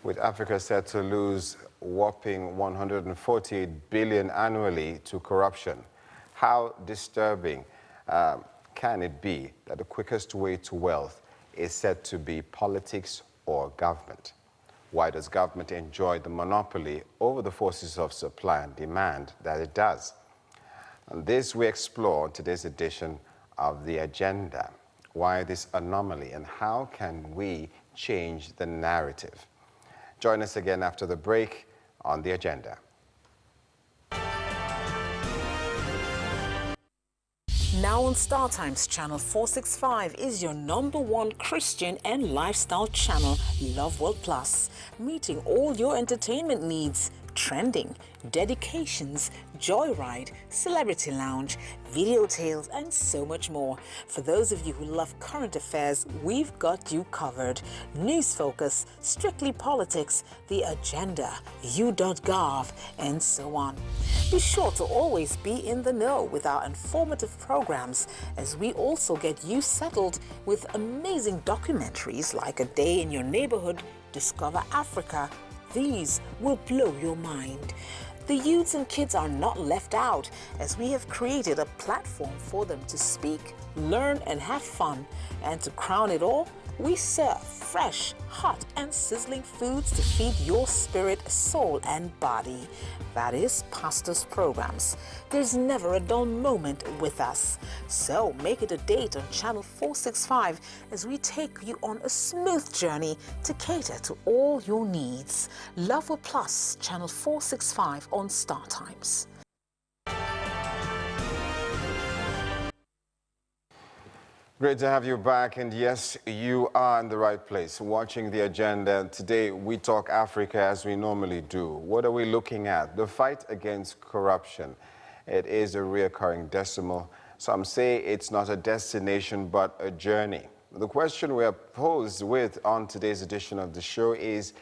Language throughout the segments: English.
With Africa set to lose whopping 148 billion annually to corruption, how disturbing can it be that the quickest way to wealth is said to be politics or government? Why does government enjoy the monopoly over the forces of supply and demand that it does? And this we explore in today's edition of The Agenda. Why this anomaly and how can we change the narrative? Join us again after the break on The Agenda. Now on StarTimes Channel 465 is your #1 Christian and lifestyle channel, Love World Plus, meeting all your entertainment needs, trending, dedications, joyride, celebrity lounge, video tales, and so much more. For those of you who love current affairs, we've got you covered. News focus, strictly politics, the agenda, u.gov, and so on. Be sure to always be in the know with our informative programs, as we also get you settled with amazing documentaries like A Day in Your Neighborhood, Discover Africa. These will blow your mind. The youths and kids are not left out, as we have created a platform for them to speak, learn, and have fun. And to crown it all, we serve fresh, hot, and sizzling foods to feed your spirit, soul, and body. That is Pastor's Programs. There's never a dull moment with us. So make it a date on Channel 465 as we take you on a smooth journey to cater to all your needs. Love World Plus, Channel 465 on StarTimes. Great to have you back, and yes, you are in the right place, watching The Agenda. Today, we talk Africa as we normally do. What are we looking at? The fight against corruption. It is a reoccurring decimal. Some say it's not a destination, but a journey. The question we are posed with on today's edition of the show is,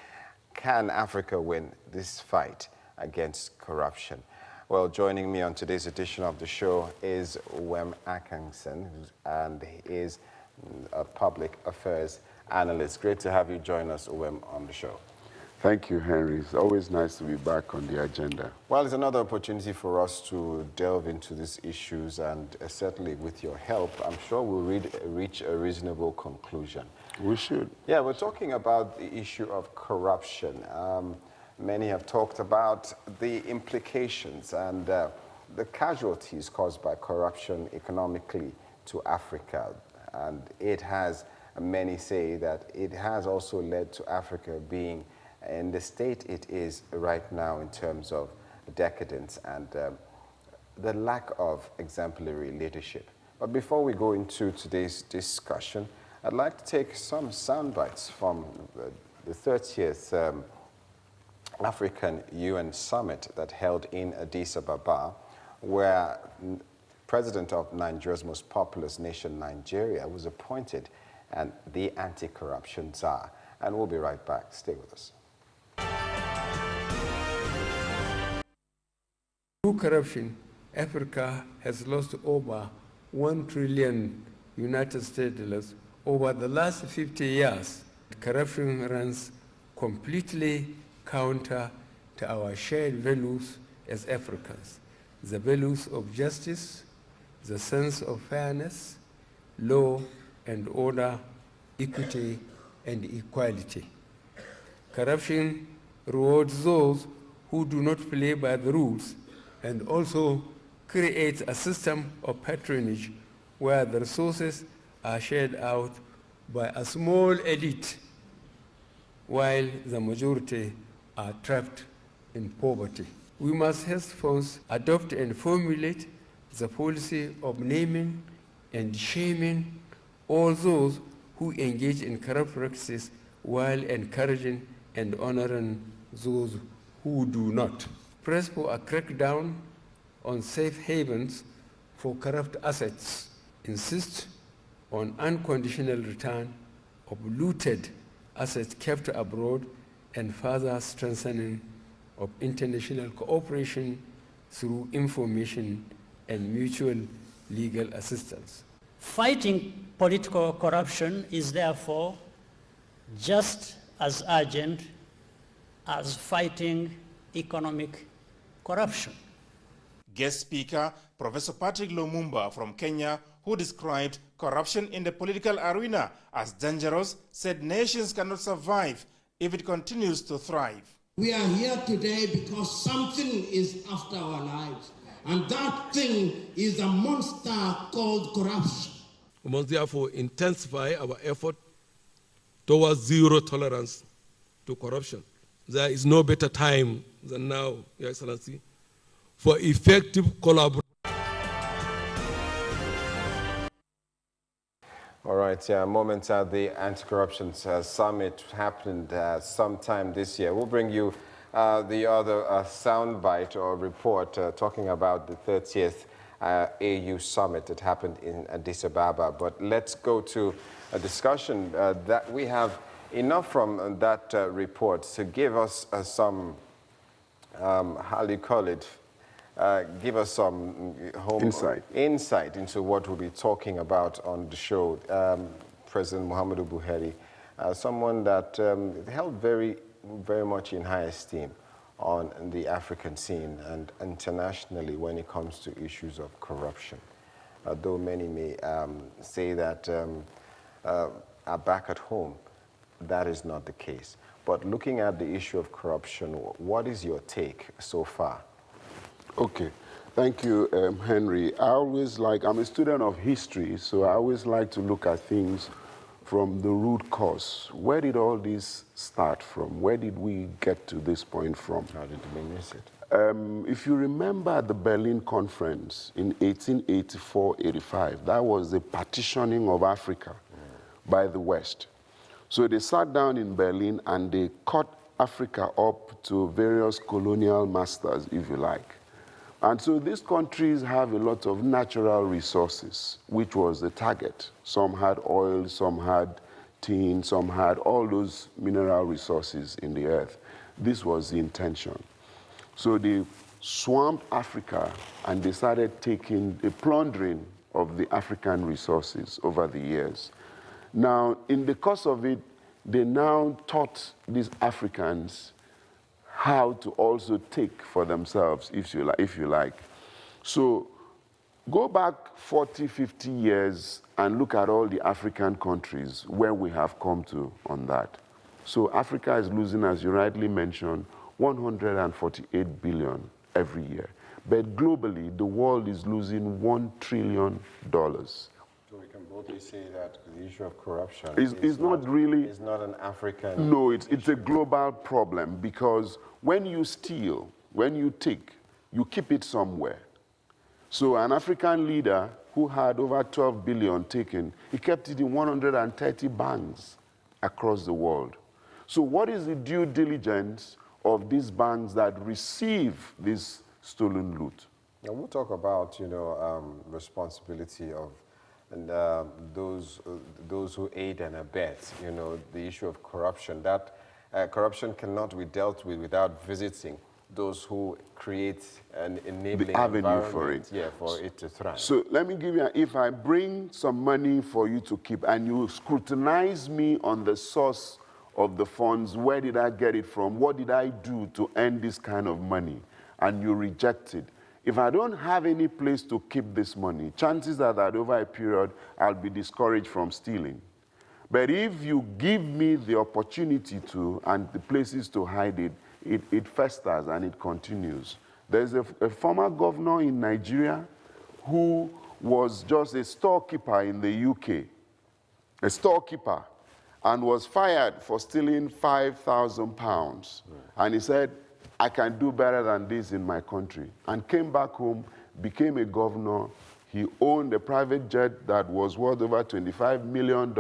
can Africa win this fight against corruption? Well, joining me on today's edition of the show is Uwem Akangson, and he is a public affairs analyst. Great to have you join us, Uwem, on the show. Thank you, Henry. It's always nice to be back on The Agenda. Well, it's another opportunity for us to delve into these issues, and certainly with your help, I'm sure we'll reach a reasonable conclusion. We should. Yeah, we're talking about the issue of corruption. Many have talked about the implications and the casualties caused by corruption economically to Africa. And it has, many say that it has also led to Africa being in the state it is right now in terms of decadence and the lack of exemplary leadership. But before we go into today's discussion, I'd like to take some sound bites from the 30th African UN Summit that held in Addis Ababa, where President of Nigeria's most populous nation, Nigeria, was appointed and the anti-corruption czar. And we'll be right back. Stay with us. Through corruption, Africa has lost over 1 trillion United States dollars over the last 50 years. Corruption runs completely counter to our shared values as Africans, the values of justice, the sense of fairness, law and order, equity and equality. Corruption rewards those who do not play by the rules and also creates a system of patronage where the resources are shared out by a small elite while the majority are trapped in poverty. We must henceforth adopt and formulate the policy of naming and shaming all those who engage in corrupt practices while encouraging and honoring those who do not. Press for a crackdown on safe havens for corrupt assets. Insist on unconditional return of looted assets kept abroad and further strengthening of international cooperation through information and mutual legal assistance. Fighting political corruption is therefore just as urgent as fighting economic corruption. Guest speaker, Professor Patrick Lumumba from Kenya, who described corruption in the political arena as dangerous, said nations cannot survive if it continues to thrive. We are here today because something is after our lives, and that thing is a monster called corruption. We must therefore intensify our effort towards zero tolerance to corruption. There is no better time than now, Your Excellency, for effective collaboration. All right, yeah, a moment at the Anti-Corruption Summit happened sometime this year. We'll bring you the other soundbite or report talking about the 30th AU Summit that happened in Addis Ababa. But let's go to a discussion that we have enough from that report to give us some, how do you call it, give us some insight into what we'll be talking about on the show. President Muhammadu Buhari, someone that held very much in high esteem on the African scene and internationally when it comes to issues of corruption. Though many may say that are back at home, that is not the case. But looking at the issue of corruption, what is your take so far? Okay, thank you, Henry. I'm a student of history, so I always like to look at things from the root cause. Where did all this start from? Where did we get to this point from? How did we miss it? If you remember the Berlin Conference in 1884-85, that was the partitioning of Africa by the West. So they sat down in Berlin and they cut Africa up to various colonial masters, if you like. And so these countries have a lot of natural resources, which was the target. Some had oil, some had tin, some had all those mineral resources in the earth. This was the intention. So they swamped Africa and they started taking the plundering of the African resources over the years. Now, in the course of it, they now taught these Africans how to also take for themselves, if you like. So go back 40, 50 years and look at all the African countries where we have come to on that. So Africa is losing, as you rightly mentioned, 148 billion every year. But globally, the world is losing $1 trillion. So we can boldly say that the issue of corruption is not an African No, it's a global problem, because when you steal, when you take, you keep it somewhere. So an African leader who had over 12 billion taken, he kept it in 130 banks across the world. So what is the due diligence of these banks that receive this stolen loot? Now we'll talk about, responsibility of those who aid and abet, the issue of corruption. That corruption cannot be dealt with without visiting those who create an enabling avenue for it. Yeah, for it to thrive. So let me give you, if I bring some money for you to keep and you scrutinize me on the source of the funds, where did I get it from? What did I do to earn this kind of money? And you reject it. If I don't have any place to keep this money, chances are that over a period, I'll be discouraged from stealing. But if you give me the opportunity to and the places to hide it, it festers and it continues. There's a former governor in Nigeria who was just a storekeeper in the UK, a storekeeper, and was fired for stealing £5,000. And he said, I can do better than this in my country. And came back home, became a governor. He owned a private jet that was worth over $25 million,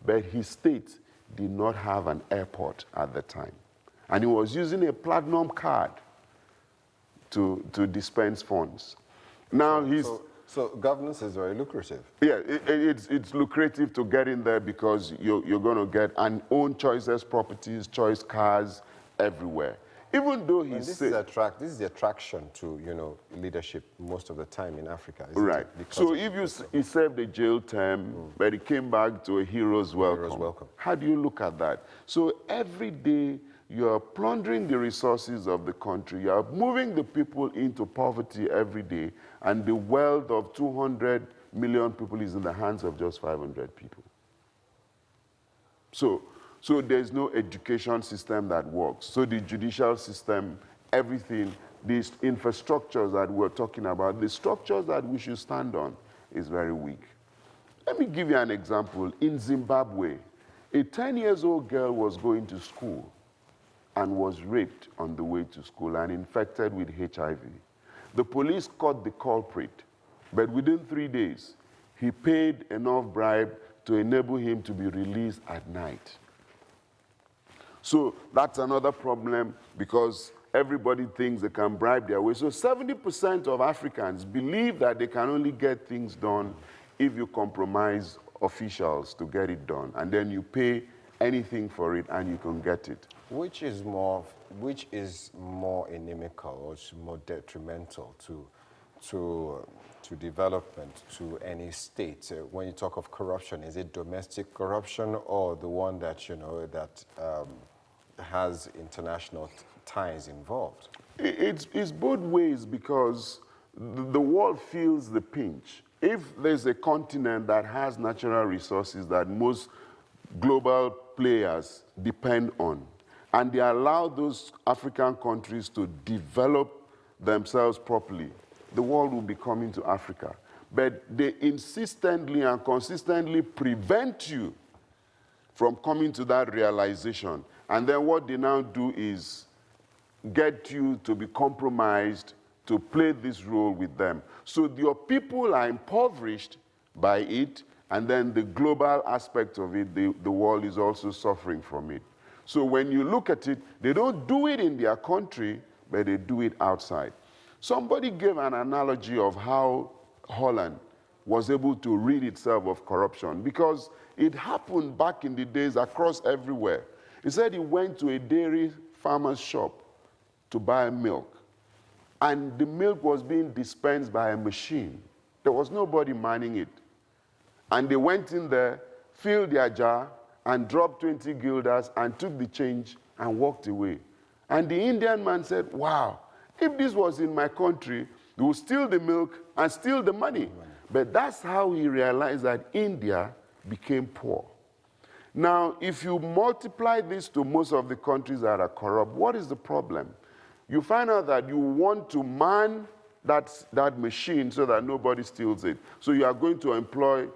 but his state did not have an airport at the time. And he was using a platinum card to dispense funds. Now So governance is very lucrative. Yeah, it's lucrative to get in there because you're going to get and own choices, properties, choice cars everywhere. Even though this is the attraction to leadership most of the time in Africa, isn't right. it? So if he served a jail term, but he came back to a hero's welcome. Hero's welcome. How do you look at that? So every day you are plundering the resources of the country. You are moving the people into poverty every day, and the wealth of 200 million people is in the hands of just 500 people. So there's no education system that works. So the judicial system, everything, these infrastructures that we're talking about, the structures that we should stand on is very weak. Let me give you an example. In Zimbabwe, a 10-year-old girl was going to school and was raped on the way to school and infected with HIV. The police caught the culprit, but within 3 days, he paid enough bribe to enable him to be released at night. So that's another problem, because everybody thinks they can bribe their way. So 70% of Africans believe that they can only get things done if you compromise officials to get it done, and then you pay anything for it and you can get it. Which is more inimical or more detrimental to development, to any state? When you talk of corruption, is it domestic corruption or the one that, you know, that has international ties involved? It's both ways, because the world feels the pinch. If there's a continent that has natural resources that most global players depend on, and they allow those African countries to develop themselves properly, the world will be coming to Africa. But they insistently and consistently prevent you from coming to that realization. And then what they now do is get you to be compromised to play this role with them. So your people are impoverished by it, and then the global aspect of it, the world is also suffering from it. So when you look at it, they don't do it in their country, but they do it outside. Somebody gave an analogy of how Holland was able to rid itself of corruption, because it happened back in the days across everywhere. He said he went to a dairy farmer's shop to buy milk, and the milk was being dispensed by a machine. There was nobody manning it. And they went in there, filled their jar, and dropped 20 guilders and took the change and walked away. And the Indian man said, wow, if this was in my country, they would steal the milk and steal the money. But that's how he realized that India became poor. Now, if you multiply this to most of the countries that are corrupt, what is the problem? You find out that you want to man that machine so that nobody steals it. So you are going to employ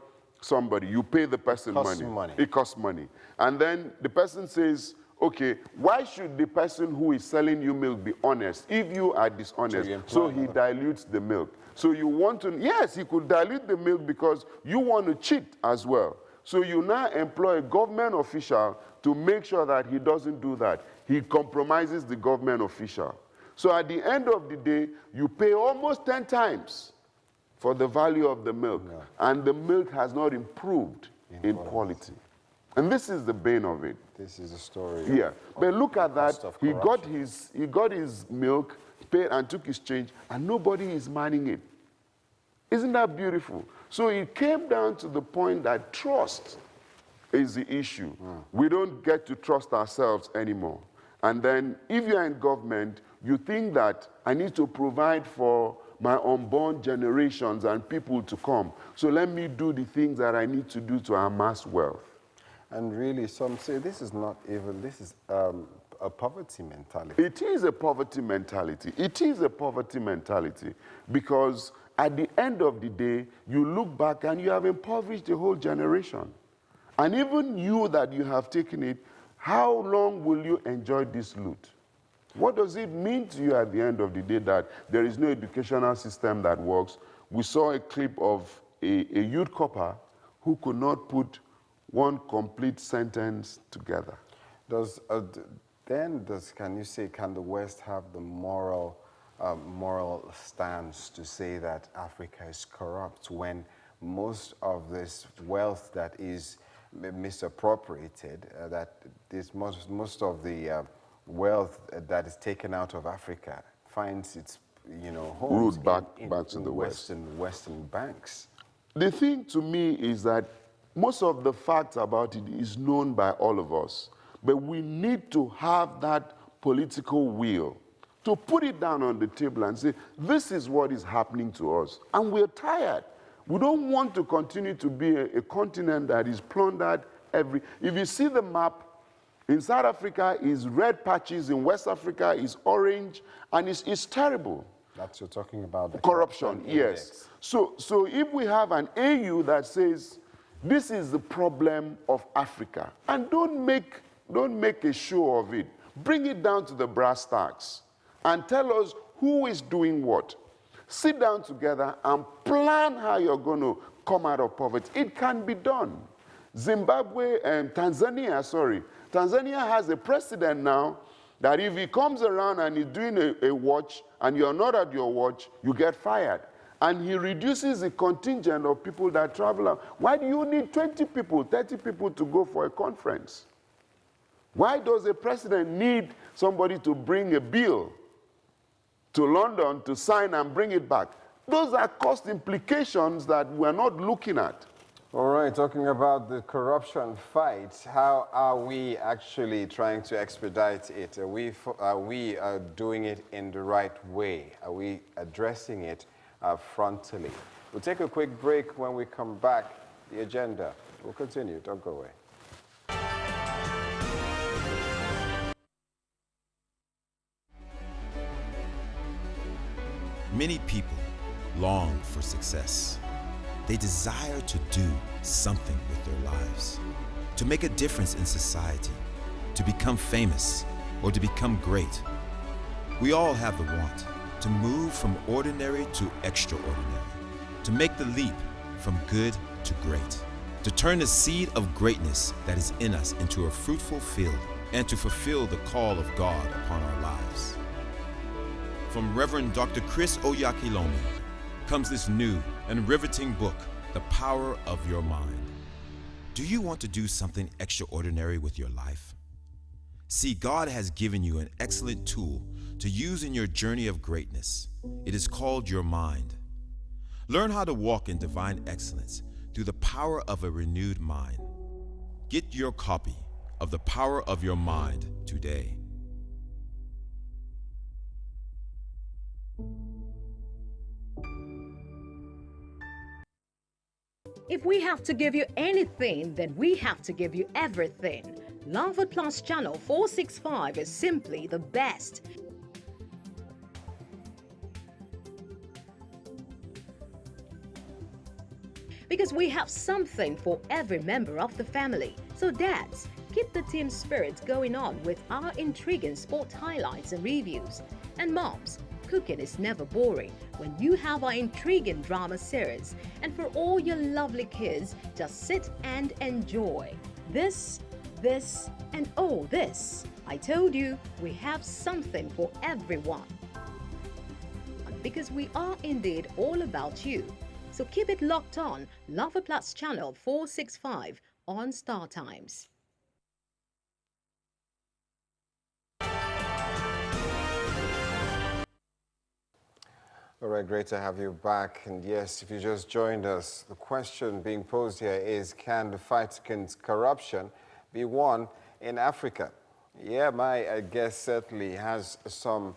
somebody. You pay the person money. It costs money. And then the person says, okay, why should the person who is selling you milk be honest if you are dishonest? So he dilutes the milk. So you want to, yes, he could dilute the milk because you want to cheat as well. So you now employ a government official to make sure that he doesn't do that. He compromises the government official. So at the end of the day, you pay almost 10 times for the value of the milk. Yeah. And the milk has not improved in quality. And this is the bane of it. This is a story. Yeah. But look at that. He got his milk, paid and took his change, and nobody is manning it. Isn't that beautiful? So it came down to the point that trust is the issue. We don't get to trust ourselves anymore. And then if you're in government, you think that I need to provide for my unborn generations and people to come. So let me do the things that I need to do to amass wealth. And really, some say this is not even, this is a poverty mentality. It is a poverty mentality. It is a poverty mentality because at the end of the day, you look back and you have impoverished a whole generation. And even you that you have taken it, how long will you enjoy this loot? What does it mean to you at the end of the day that there is no educational system that works? We saw a clip of a youth copper who could not put one complete sentence together. Can you say, can the West have the moral stance to say that Africa is corrupt when most of this wealth that is misappropriated, that this most of the wealth that is taken out of Africa finds its homes back to the Western banks? The thing to me is that most of the facts about it is known by all of us, But we need to have that political will to put it down on the table and say, this is what is happening to us. And we're tired. We don't want to continue to be a continent that is plundered every... If you see the map, in South Africa is red patches, in West Africa is orange, and it's terrible. That's you're talking about the Corruption, yes. index. So if we have an AU that says, this is the problem of Africa, and don't make a show of it. Bring it down to the brass tacks and tell us who is doing what. Sit down together and plan how you're going to come out of poverty. It can be done. Tanzania has a president now that if he comes around and he's doing a watch and you're not at your watch, you get fired. And he reduces the contingent of people that travel out. Why do you need 20 people, 30 people to go for a conference? Why does a president need somebody to bring a bill to London to sign and bring it back? Those are cost implications that we're not looking at. All right, talking about the corruption fight, how are we actually trying to expedite it? Are we doing it in the right way? Are we addressing it frontally? We'll take a quick break. When we come back, the agenda. We'll continue. Don't go away. Many people long for success. They desire to do something with their lives, to make a difference in society, to become famous, or to become great. We all have the want to move from ordinary to extraordinary, to make the leap from good to great, to turn the seed of greatness that is in us into a fruitful field, and to fulfill the call of God upon our lives. From Reverend Dr. Chris Oyakhilome comes this new and riveting book, The Power of Your Mind. Do you want to do something extraordinary with your life? See, God has given you an excellent tool to use in your journey of greatness. It is called your mind. Learn how to walk in divine excellence through the power of a renewed mind. Get your copy of The Power of Your Mind today. If we have to give you anything, then we have to give you everything. Love World Plus Channel 465 is simply the best. Because we have something for every member of the family. So dads, keep the team spirit going on with our intriguing sport highlights and reviews. And moms, cooking is never boring when you have our intriguing drama series. And for all your lovely kids, just sit and enjoy. This, and oh this. I told you, we have something for everyone. Because we are indeed all about you. So keep it locked on Love World Plus Channel 465 on Star Times. All right, great to have you back. And yes, if you just joined us, the question being posed here is, can the fight against corruption be won in Africa? Yeah, my guest certainly has some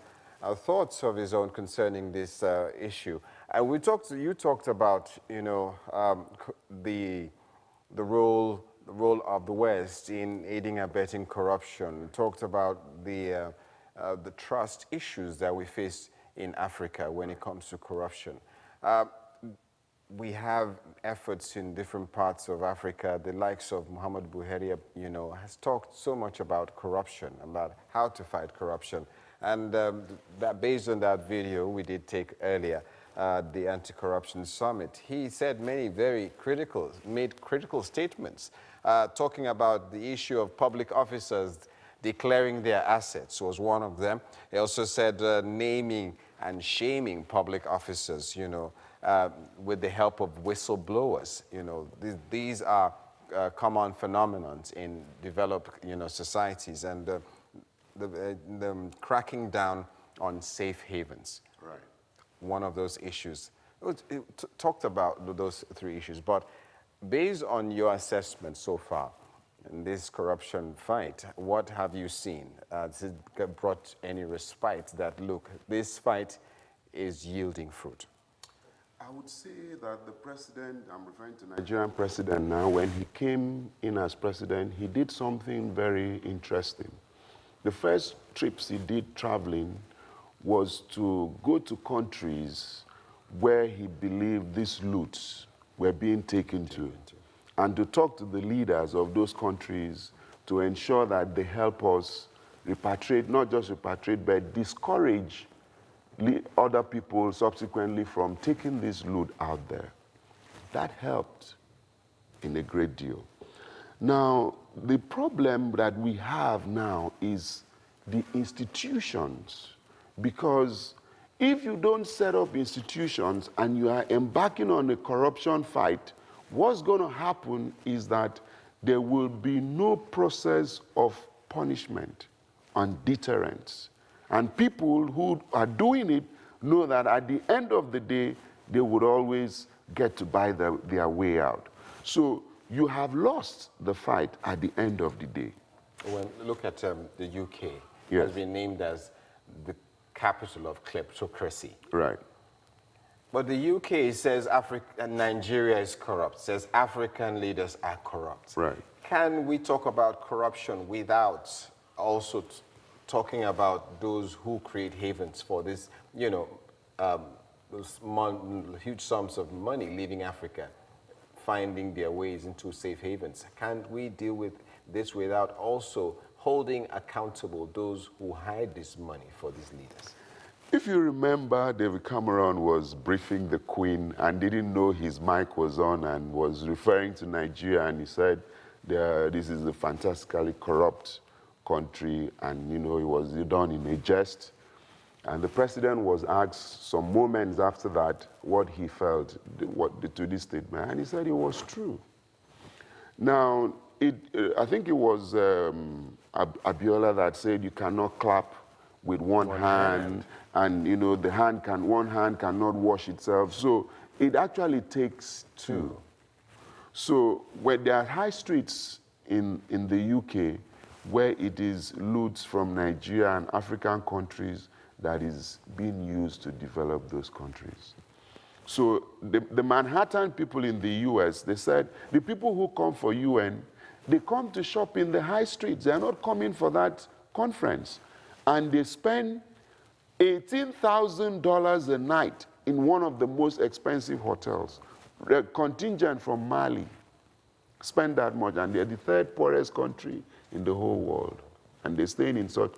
thoughts of his own concerning this issue. And you talked about, you know, the role of the West in aiding and abetting corruption. You talked about the trust issues that we face in Africa when it comes to corruption. We have efforts in different parts of Africa. The likes of Muhammad Buhari, you know, has talked so much about corruption, about how to fight corruption. And that based on that video we did take earlier, the Anti-Corruption Summit, he said many made critical statements, talking about the issue of public officers declaring their assets was one of them. He also said naming and shaming public officers, you know, with the help of whistleblowers. You know, these are common phenomena in developed, you know, societies, and the cracking down on safe havens. Right. One of those issues. It talked about those three issues, but based on your assessment so far, in this corruption fight. What have you seen? Has it brought any respite that, look, this fight is yielding fruit? I would say that the president, I'm referring to Nigerian president now, when he came in as president, he did something very interesting. The first trips he did traveling was to go to countries where he believed these loots were being taken to, and to talk to the leaders of those countries to ensure that they help us repatriate, not just repatriate, but discourage other people subsequently from taking this loot out there. That helped in a great deal. Now, the problem that we have now is the institutions, because if you don't set up institutions and you are embarking on a corruption fight, what's going to happen is that there will be no process of punishment and deterrence. And people who are doing it know that at the end of the day, they would always get to buy their way out. So you have lost the fight at the end of the day. When look at the UK, it Yes. has been named as the capital of kleptocracy. Right. But the UK says Nigeria is corrupt, says African leaders are corrupt. Right. Can we talk about corruption without also talking about those who create havens for this, you know, those huge sums of money leaving Africa, finding their ways into safe havens? Can't we deal with this without also holding accountable those who hide this money for these leaders? If you remember, David Cameron was briefing the Queen and didn't know his mic was on and was referring to Nigeria, and he said, this is a fantastically corrupt country, and you know, it was done in a jest. And the president was asked some moments after that what he felt to this statement, and he said it was true. Now, I think it was Abiola that said you cannot clap with one hand, and you know, one hand cannot wash itself. So it actually takes two. So when there are high streets in the UK where it is loots from Nigeria and African countries that is being used to develop those countries. So the Manhattan people in the US, they said, the people who come for UN, they come to shop in the high streets. They're not coming for that conference. And they spend $18,000 a night in one of the most expensive hotels. The contingent from Mali spend that much, and they're the third poorest country in the whole world. And they're staying in such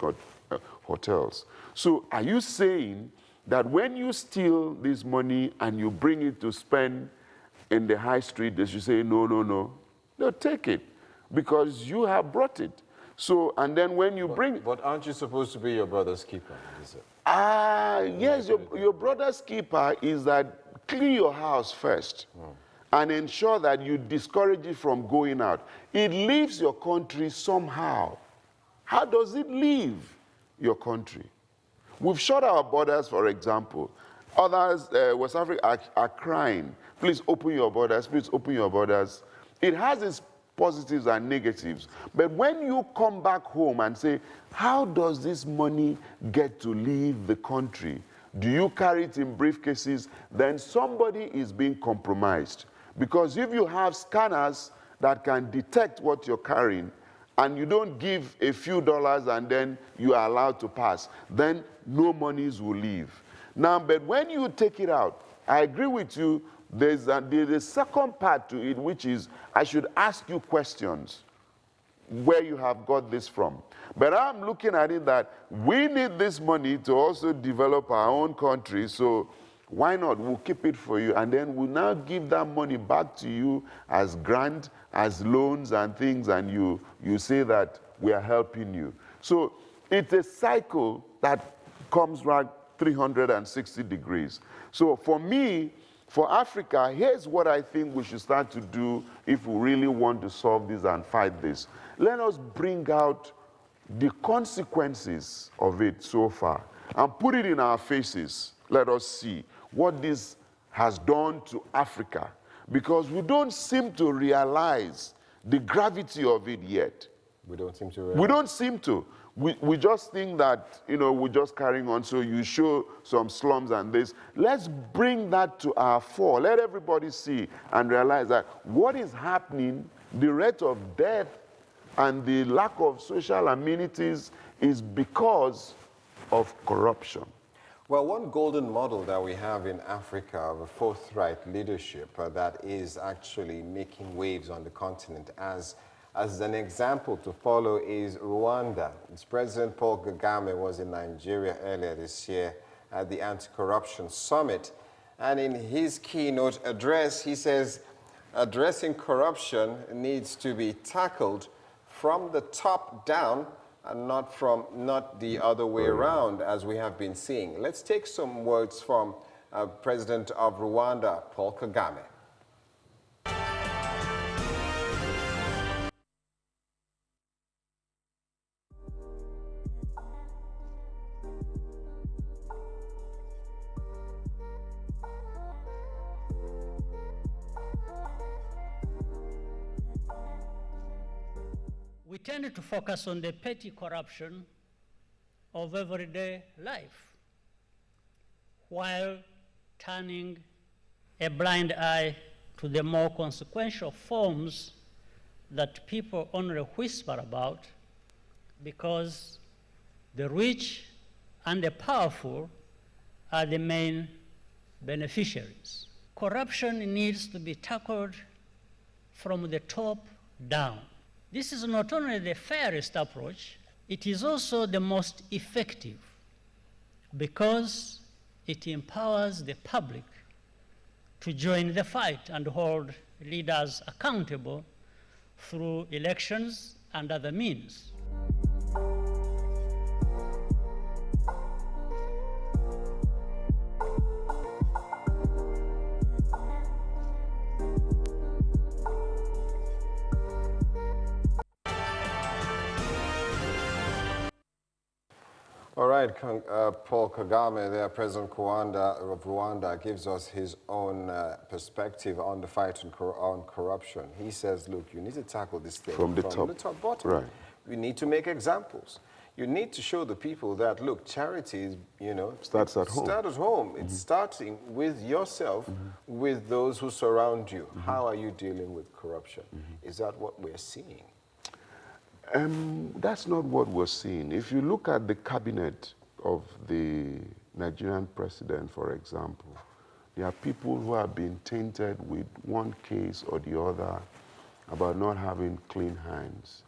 hotels. So are you saying that when you steal this money and you bring it to spend in the high street, they should say, no, no, no? No, take it, because you have brought it. So, and then when you bring... But aren't you supposed to be your brother's keeper? Yes, your brother's keeper is that clean your house first and ensure that you discourage it from going out. It leaves your country somehow. How does it leave your country? We've shut our borders, for example. Others, West Africa, are crying, please open your borders, please open your borders. It has its positives and negatives. But when you come back home and say, how does this money get to leave the country? Do you carry it in briefcases? Then somebody is being compromised. Because if you have scanners that can detect what you're carrying, and you don't give a few dollars and then you are allowed to pass, then no monies will leave. Now, but when you take it out, I agree with you, there's a second part to it, which is I should ask you questions where you have got this from. But I'm looking at it that we need this money to also develop our own country, so why not? We'll keep it for you, and then we'll now give that money back to you as grant, as loans and things, and you say that we are helping you. So it's a cycle that comes back 360 degrees. So for me, for Africa, here's what I think we should start to do if we really want to solve this and fight this. Let us bring out the consequences of it so far and put it in our faces. Let us see what this has done to Africa, because we don't seem to realize the gravity of it yet. We don't seem to We realize. don't seem to. We just think that, we're just carrying on. So you show some slums and this. Let's bring that to our fore. Let everybody see and realize that what is happening, the rate of death and the lack of social amenities is because of corruption. Well, one golden model that we have in Africa of a forthright leadership that is actually making waves on the continent as an example to follow is Rwanda. Its President Paul Kagame was in Nigeria earlier this year at the Anti-Corruption Summit. And in his keynote address, he says, addressing corruption needs to be tackled from the top down and not the other way around, as we have been seeing. Let's take some words from President of Rwanda, Paul Kagame. We tend to focus on the petty corruption of everyday life, while turning a blind eye to the more consequential forms that people only whisper about because the rich and the powerful are the main beneficiaries. Corruption needs to be tackled from the top down. This is not only the fairest approach, it is also the most effective because it empowers the public to join the fight and hold leaders accountable through elections and other means. All right, Paul Kagame, there, President of Rwanda, gives us his own perspective on the fight on corruption. He says, look, you need to tackle this thing from the top bottom. Right. We need to make examples. You need to show the people that, look, charity, starts at home. Start at home. It's starting with yourself, with those who surround you. How are you dealing with corruption? Is that what we're seeing? That's not what we're seeing. If you look at the cabinet of the Nigerian president, for example, there are people who have been tainted with one case or the other about not having clean hands.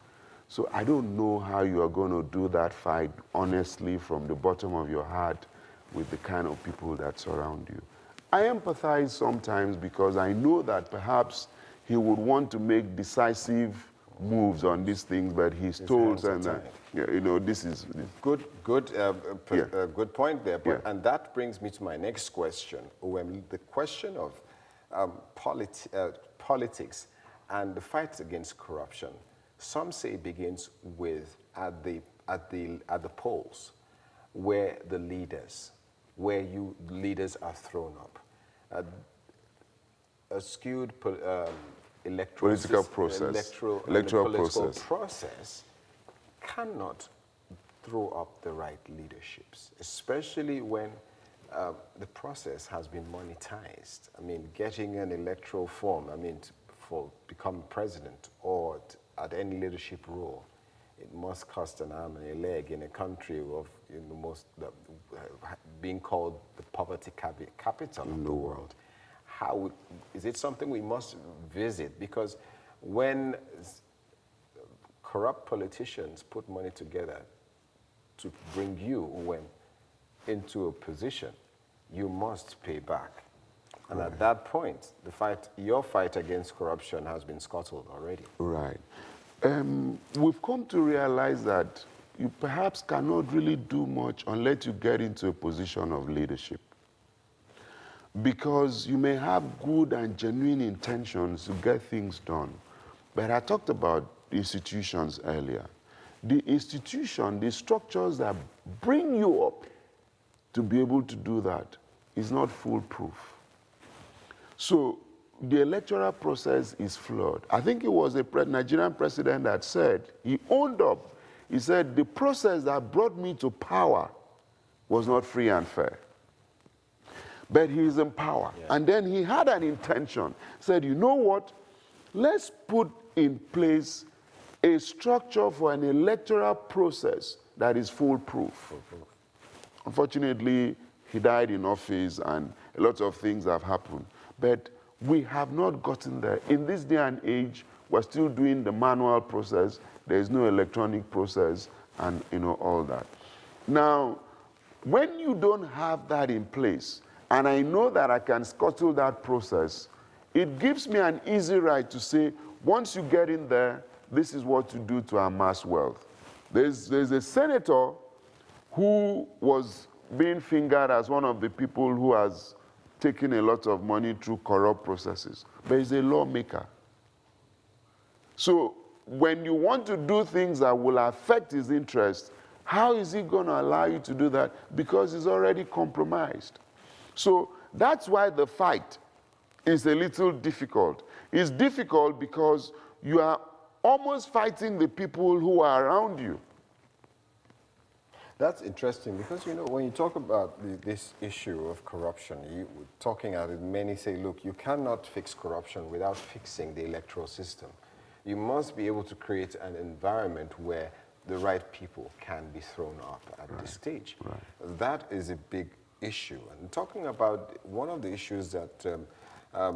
So I don't know how you are going to do that fight honestly from the bottom of your heart with the kind of people that surround you. I empathize sometimes because I know that perhaps he would want to make decisive moves on these things, but he's told, and this is good point there. But, and that brings me to my next question, when the question of politics and the fight against corruption. Some say it begins with at the polls, where the leaders, leaders are thrown up. A skewed electoral process cannot throw up the right leaderships, especially when the process has been monetized. I mean, getting an electoral form, for becoming president or at any leadership role, it must cost an arm and a leg in a country of being called the poverty capital of the world. How is it something we must visit? Because when corrupt politicians put money together to bring you into a position, you must pay back. And at that point, your fight against corruption has been scuttled already. Right. We've come to realize that you perhaps cannot really do much unless you get into a position of leadership. Because you may have good and genuine intentions to get things done. But I talked about institutions earlier. The institution, the structures that bring you up to be able to do that is not foolproof. So the electoral process is flawed. I think it was a Nigerian president that said, he owned up. He said, the process that brought me to power was not free and fair. But he is in power. Yeah. And then he had an intention. Said, you know what? Let's put in place a structure for an electoral process that is foolproof. Unfortunately, he died in office and a lot of things have happened. But we have not gotten there. In this day and age, we're still doing the manual process. There is no electronic process and all that. Now, when you don't have that in place, and I know that I can scuttle that process, it gives me an easy right to say, once you get in there, this is what to do to amass wealth. There's a senator who was being fingered as one of the people who has taken a lot of money through corrupt processes, but he's a lawmaker. So when you want to do things that will affect his interest, how is he going to allow you to do that? Because he's already compromised. So that's why the fight is a little difficult. It's difficult because you are almost fighting the people who are around you. That's interesting because, when you talk about this issue of corruption, you were talking at it, many say, look, you cannot fix corruption without fixing the electoral system. You must be able to create an environment where the right people can be thrown up at this stage. Right. That is a big issue. And talking about one of the issues that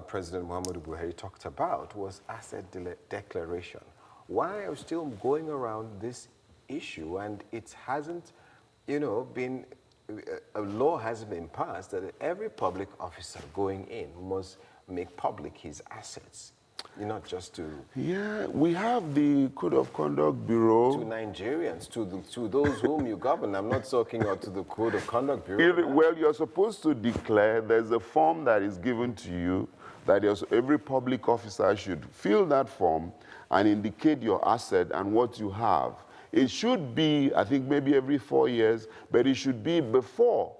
President Muhammadu Buhari talked about was asset declaration. Why are we still going around this issue and it hasn't, been, a law hasn't been passed that every public officer going in must make public his assets? Not just to... Yeah, we have the Code of Conduct Bureau. To Nigerians, to those whom you govern. I'm not talking about to the Code of Conduct Bureau. Well, you're supposed to declare, there's a form that is given to you that every public officer should fill that form and indicate your asset and what you have. It should be, I think, maybe every 4 years, but it should be before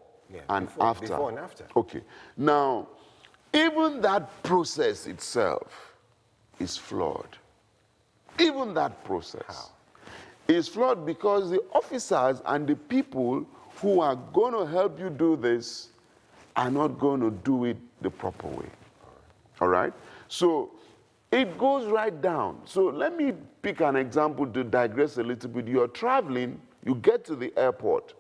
and after. Before and after. Okay. Now, even that process itself is flawed. Even that process is flawed because the officers and the people who are going to help you do this are not going to do it the proper way. All right? So it goes right down. So let me pick an example to digress a little bit. You're traveling, you get to the airport,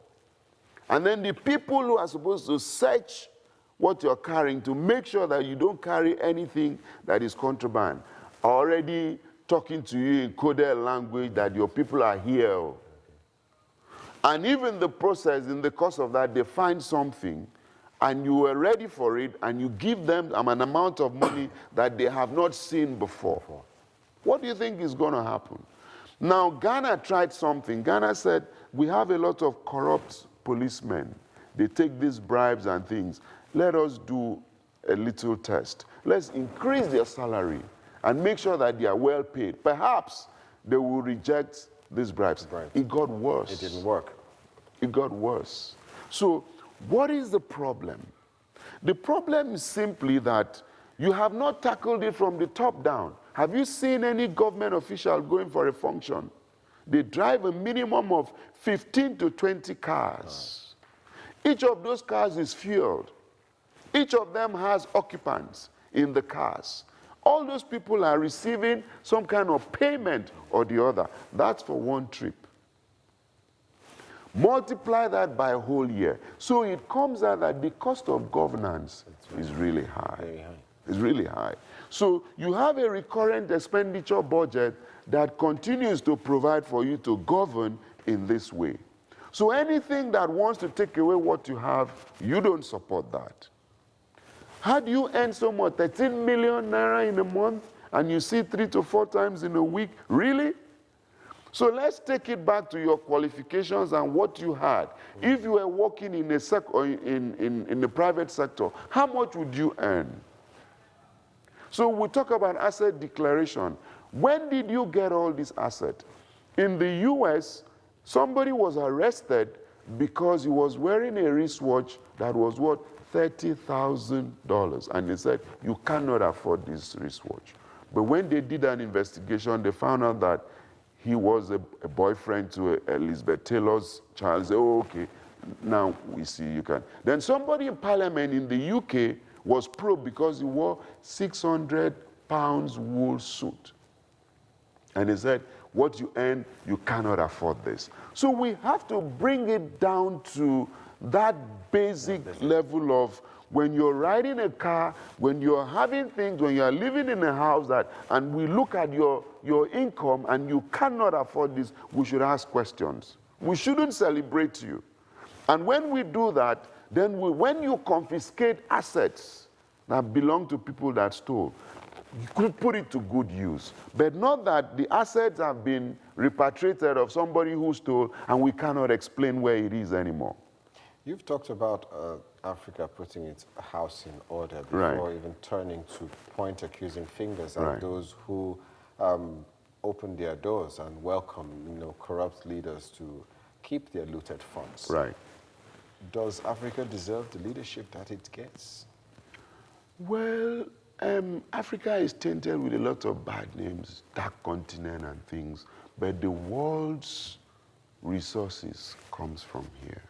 and then the people who are supposed to search what you're carrying to make sure that you don't carry anything that is contraband are already talking to you in coded language that your people are here. And even the process, in the course of that, they find something and you were ready for it and you give them an amount of money that they have not seen before. What do you think is going to happen? Now, Ghana tried something. Ghana said, we have a lot of corrupt policemen. They take these bribes and things. Let us do a little test. Let's increase their salary and make sure that they are well paid. Perhaps they will reject these bribes. It got worse. It didn't work. It got worse. So what is the problem? The problem is simply that you have not tackled it from the top down. Have you seen any government official going for a function? They drive a minimum of 15 to 20 cars. Each of those cars is fueled. Each of them has occupants in the cars. All those people are receiving some kind of payment or the other. That's for one trip. Multiply that by a whole year. So it comes out that the cost of governance is really high. Very high. It's really high. So you have a recurrent expenditure budget that continues to provide for you to govern in this way. So anything that wants to take away what you have, you don't support that. How do you earn so much? 13 million naira in a month, and you see 3 to 4 times in a week? Really? So let's take it back to your qualifications and what you had. If you were working in the private sector, how much would you earn? So we talk about asset declaration. When did you get all this asset? In the US, somebody was arrested because he was wearing a wristwatch that was what? $30,000. And they said, you cannot afford this wristwatch. But when they did an investigation, they found out that he was a boyfriend to Elizabeth Taylor's child. They said, oh, okay, now we see you can. Then somebody in Parliament in the UK was probed because he wore 600 pounds wool suit. And they said, what you earn, you cannot afford this. So we have to bring it down to that basic level of when you're riding a car, when you're having things, when you're living in a house that, and we look at your income and you cannot afford this, we should ask questions. We shouldn't celebrate you. And when we do that, then when you confiscate assets that belong to people that stole, you could put it to good use. But not that the assets have been repatriated of somebody who stole and we cannot explain where it is anymore. You've talked about Africa putting its house in order before even turning to point accusing fingers at those who open their doors and welcome, corrupt leaders to keep their looted funds. Right. Does Africa deserve the leadership that it gets? Well, Africa is tainted with a lot of bad names, dark continent and things, but the world's resources comes from here.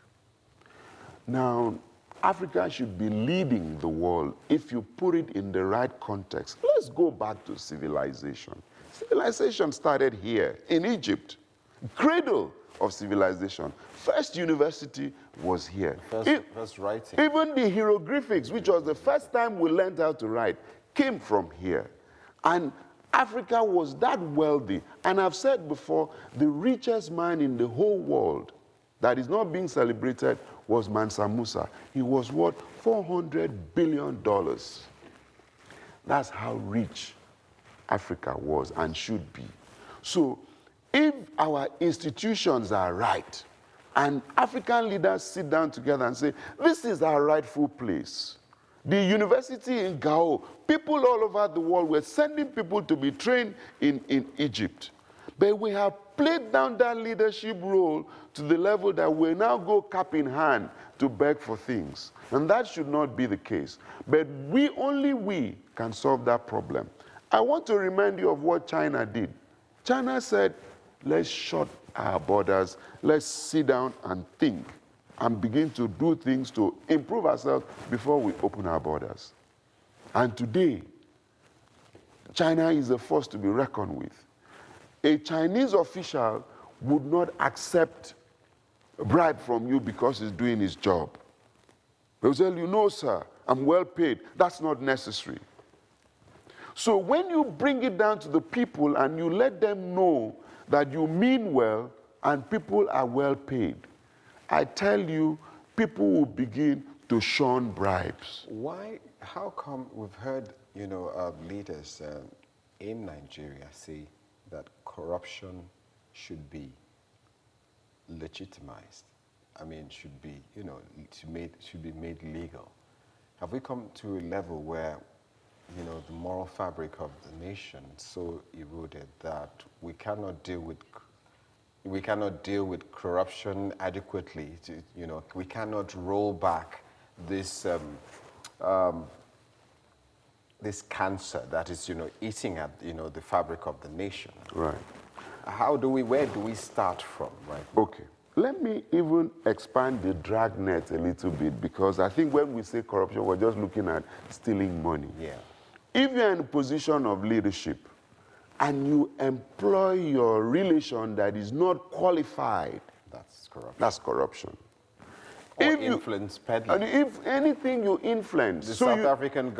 Now, Africa should be leading the world if you put it in the right context. Let's go back to civilization. Civilization started here in Egypt, cradle of civilization. First university was here. First writing. Even the hieroglyphics, which was the first time we learned how to write, came from here. And Africa was that wealthy. And I've said before, the richest man in the whole world that is not being celebrated was Mansa Musa. He was worth $400 billion. That's how rich Africa was and should be. So if our institutions are right, and African leaders sit down together and say, this is our rightful place. The university in Gao, people all over the world were sending people to be trained in Egypt. But we have played down that leadership role to the level that we now go cap in hand to beg for things. And that should not be the case. But only we can solve that problem. I want to remind you of what China did. China said, let's shut our borders, let's sit down and think and begin to do things to improve ourselves before we open our borders. And today, China is the force to be reckoned with. A Chinese official would not accept a bribe from you because he's doing his job. They'll tell you, no, sir, I'm well paid. That's not necessary. So when you bring it down to the people and you let them know that you mean well and people are well paid, I tell you, people will begin to shun bribes. Why? How come we've heard, leaders in Nigeria say that corruption should be legitimized? I mean, should be, should be made legal. Have we come to a level where, the moral fabric of the nation is so eroded that we cannot deal with corruption adequately? We cannot roll back this this cancer that is, eating at, the fabric of the nation. Right. Where do we start from, right? Okay. Let me even expand the dragnet a little bit, because I think when we say corruption, we're just looking at stealing money. Yeah. If you're in a position of leadership and you employ your relation that is not qualified, that's corruption. That's corruption. Or influence peddling. And if anything you influence. The South African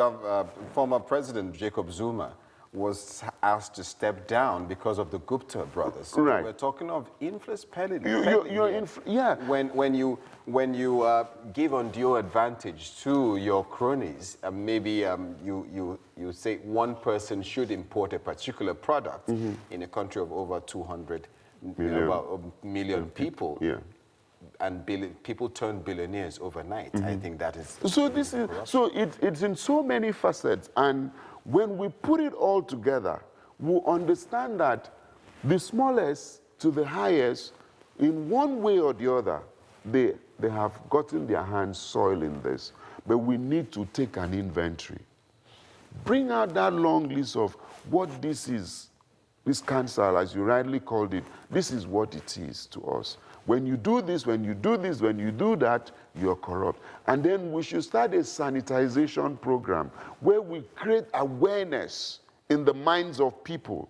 former president, Jacob Zuma, was asked to step down because of the Gupta brothers. So right. We're talking of influence peddling. Yeah. When you give undue advantage to your cronies, maybe you say one person should import a particular product in a country of over 200 million people. Yeah. And people turn billionaires overnight. I think that is... It's in so many facets, and when we put it all together, we understand that the smallest to the highest, in one way or the other, they have gotten their hands soiled in this. but we need to take an inventory. Bring out that long list of what this is. This cancer, as you rightly called it, this is what it is to us. When you do this, when you do this, when you do that, you're corrupt. And then we should start a sanitization program where we create awareness in the minds of people.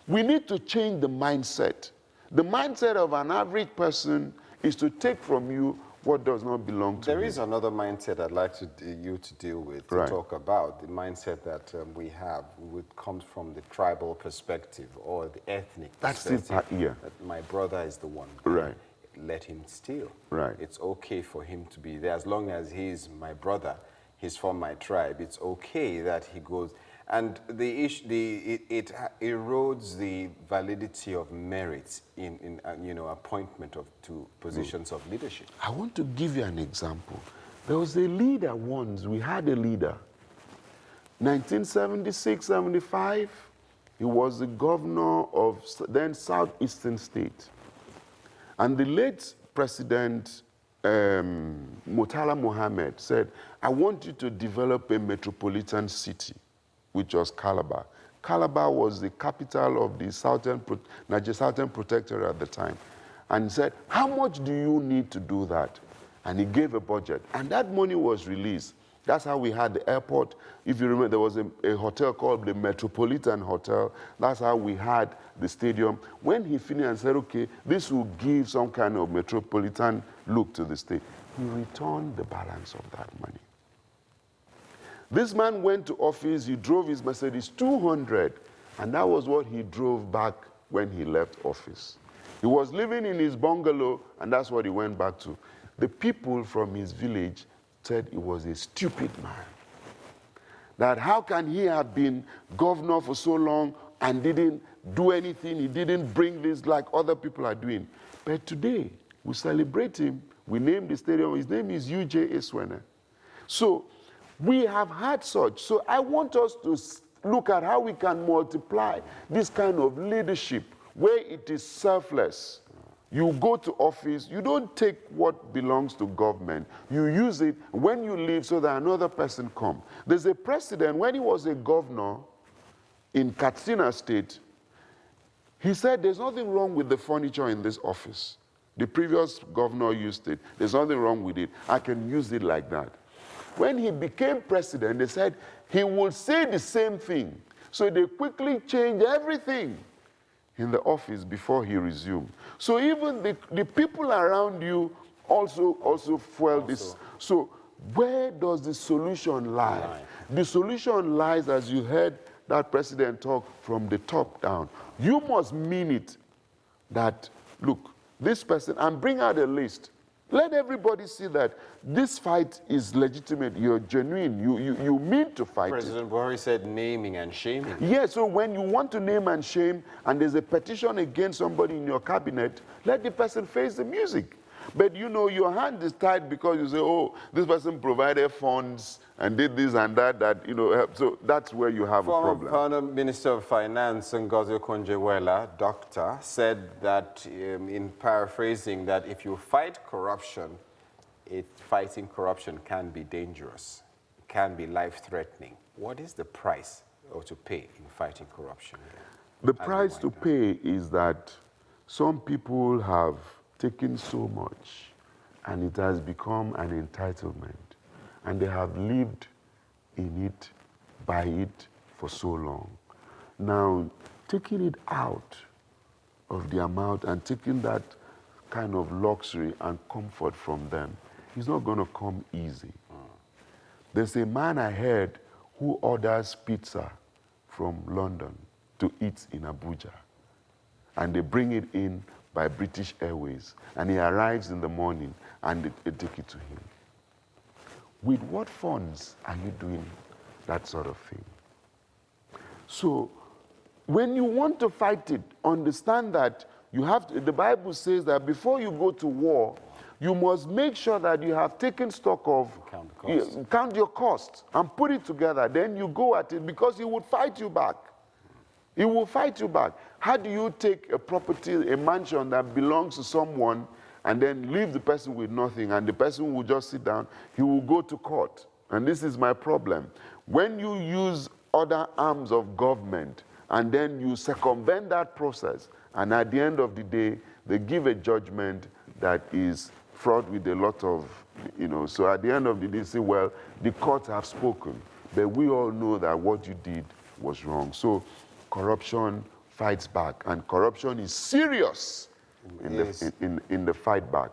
We need to change the mindset. The mindset of an average person is to take from you what does not belong to you. There is another mindset I'd like you to deal with, to talk about, the mindset that we have, which comes from the tribal perspective or the ethnic perspective. That's it, yeah. That my brother is the one. Right. Let him steal. Right. It's okay for him to be there. As long as he's my brother, he's from my tribe, it's okay that he goes. And the issue, it erodes the validity of merit in appointment to positions of leadership. I want to give you an example. There was a leader once, we had a leader. 1976, 75, he was the governor of then Southeastern State. And the late President Murtala Mohammed said, I want you to develop a metropolitan city, which was Calabar. Calabar was the capital of the Niger Southern Protectorate at the time. And he said, how much do you need to do that? And he gave a budget. And that money was released. That's how we had the airport. If you remember, there was a hotel called the Metropolitan Hotel. That's how we had the stadium. When he finished and said, okay, this will give some kind of metropolitan look to the state, he returned the balance of that money. This man went to office, he drove his Mercedes 200, and that was what he drove back when he left office. He was living in his bungalow, and that's what he went back to. The people from his village said he was a stupid man. That how can he have been governor for so long and didn't do anything, he didn't bring this like other people are doing. But today, we celebrate him, we named the stadium, his name is UJ Eswene. So, we have had such. So I want us to look at how we can multiply this kind of leadership where it is selfless. You go to office, you don't take what belongs to government. You use it when you leave so that another person comes. There's a precedent. When he was a governor in Katsina State, he said, there's nothing wrong with the furniture in this office. The previous governor used it. There's nothing wrong with it. I can use it like that. When he became president, they said he would say the same thing. So they quickly changed everything in the office before he resumed. So even the people around you also fuel this. So where does the solution lie? The solution lies, as you heard that president talk, from the top down. You must mean it that, look, this person, and bring out a list. Let everybody see that this fight is legitimate, you're genuine, you mean to fight. President Buhari said naming and shaming. Yeah, so when you want to name and shame and there's a petition against somebody in your cabinet, let the person face the music. But you know, your hand is tied because you say, oh, this person provided funds and did this and that, you know, so that's where you have a problem. Former Minister of Finance, Ngozi Okonjo-Iweala, doctor, said that, in paraphrasing, that if you fight corruption, fighting corruption can be dangerous, can be life-threatening. What is the price to pay in fighting corruption? The price to pay is that some people have taken so much and it has become an entitlement, and they have lived in it, by it for so long. Now, taking it out of the amount and taking that kind of luxury and comfort from them is not going to come easy. There's a man I heard who orders pizza from London to eat in Abuja, and they bring it in by British Airways, and he arrives in the morning and they take it to him. With what funds are you doing that sort of thing? So when you want to fight it, understand that you have to, the Bible says that before you go to war, you must make sure that you have taken stock of, count your costs and put it together. Then you go at it, because he would fight you back. He will fight you back. How do you take a property, a mansion that belongs to someone, and then leave the person with nothing, and the person will just sit down, he will go to court. And this is my problem. When you use other arms of government, and then you circumvent that process, and at the end of the day, they give a judgment that is fraught with a lot of, so at the end of the day, say, well, the courts have spoken, but we all know that what you did was wrong. So corruption fights back, and corruption is serious in the fight back.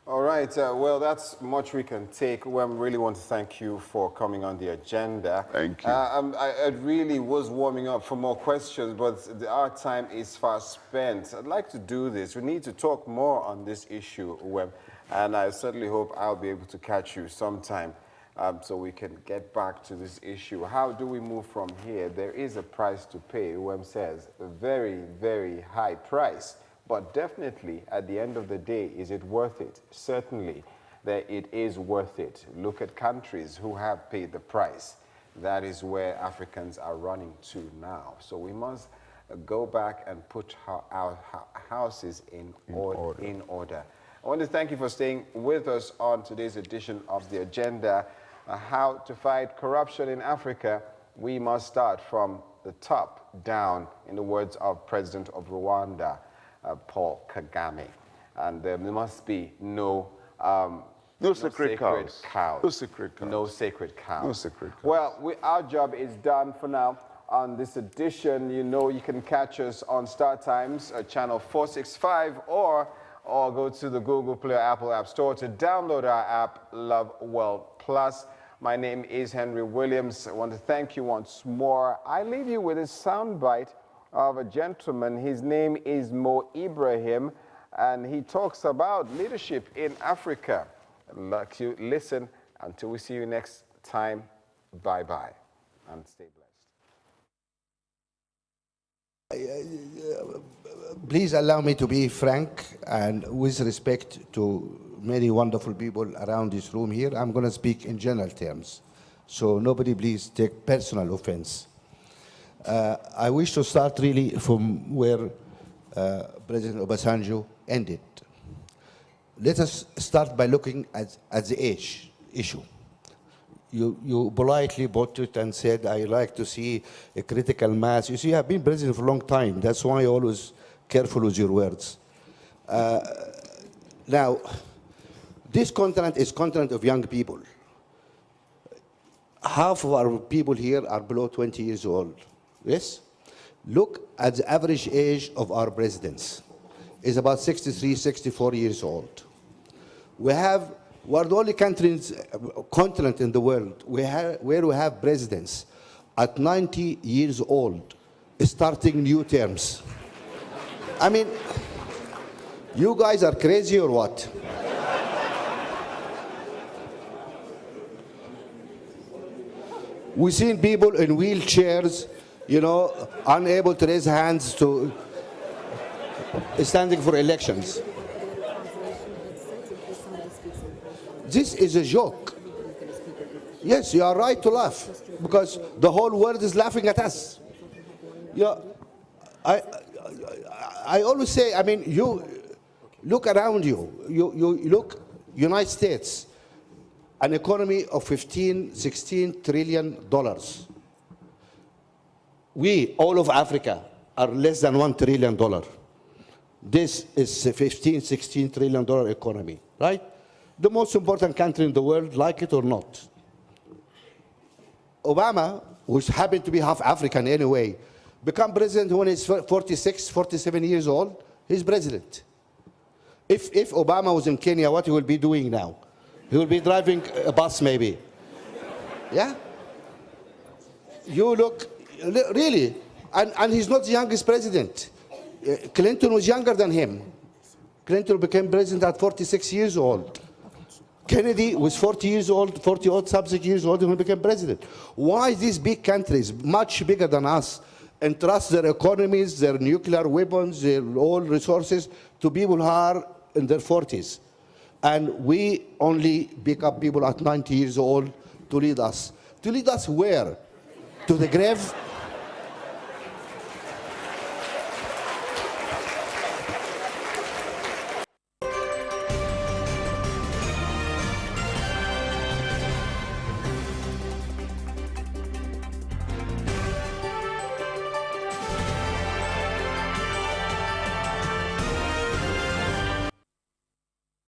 All right, well, that's much we can take. Well, I really want to thank you for coming on the agenda. Thank you. I really was warming up for more questions, but our time is fast spent. I'd like to do this. We need to talk more on this issue, Wem, and I certainly hope I'll be able to catch you sometime so we can get back to this issue. How do we move from here? There is a price to pay, Wem says, a very, very high price. But definitely, at the end of the day, is it worth it? Certainly, that it is worth it. Look at countries who have paid the price. That is where Africans are running to now. So we must go back and put our houses in order. I want to thank you for staying with us on today's edition of The Agenda. How to fight corruption in Africa. We must start from the top down, in the words of President of Rwanda, Paul Kagame. And there must be no sacred cows. No sacred cows. No sacred cows. No sacred cows. Well, our job is done for now on this edition. You can catch us on Star Times, channel 465, or go to the Google Play or Apple App Store to download our app, Love World Plus. My name is Henry Williams. I want to thank you once more. I leave you with a soundbite of a gentleman. His name is Mo Ibrahim, and he talks about leadership in Africa. I'd like you to listen. Until we see you next time, bye-bye, and stay blessed. Please allow me to be frank and with respect to many wonderful people around this room here. I'm going to speak in general terms, so nobody please take personal offense. I wish to start really from where President Obasanjo ended. Let us start by looking at the age issue. You politely brought it and said, I like to see a critical mass. You see, I've been president for a long time. That's why you're always careful with your words. Now, this continent is continent of young people. Half of our people here are below 20 years old. Yes? Look at the average age of our presidents. It's about 63, 64 years old. We're the only continent in the world where we have presidents at 90 years old starting new terms. I mean, you guys are crazy or what? We've seen people in wheelchairs, unable to raise hands to standing for elections. This is a joke. Yes, you are right to laugh because the whole world is laughing at us. I always say, I mean, you look around you. You look, United States, an economy of $16 trillion. We, all of Africa, are less than $1 trillion. This is a $16 trillion economy, right? The most important country in the world, like it or not. Obama, who happened to be half African anyway, became president when he's 46, 47 years old. He's president. If Obama was in Kenya, what he will be doing now? He will be driving a bus maybe. Yeah? You look, really, and he's not the youngest president. Clinton was younger than him. Clinton became president at 46 years old. Kennedy was 40 years old, 40 odd subsequent years old when he became president. Why these big countries, much bigger than us, entrust their economies, their nuclear weapons, their oil resources to people who are in their 40s? And we only pick up people at 90 years old to lead us. To lead us where? To the grave?